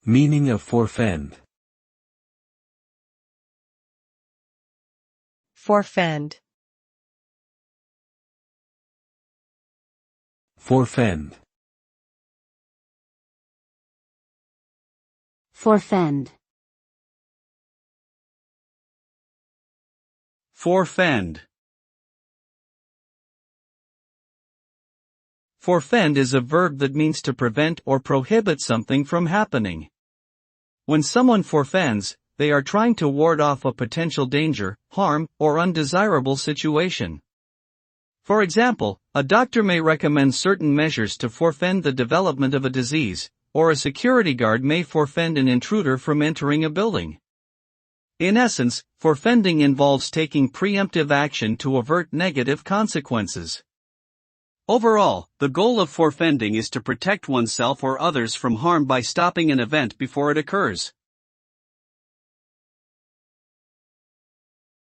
Meaning of forefend. Forefend. Forefend. Forefend. Forefend. Forefend is a verb that means to prevent or prohibit something from happening. When someone forefends, they are trying to ward off a potential danger, harm, or undesirable situation. For example, a doctor may recommend certain measures to forefend the development of a disease, or a security guard may forefend an intruder from entering a building. In essence, forefending involves taking preemptive action to avert negative consequences. Overall, the goal of forefending is to protect oneself or others from harm by stopping an event before it occurs.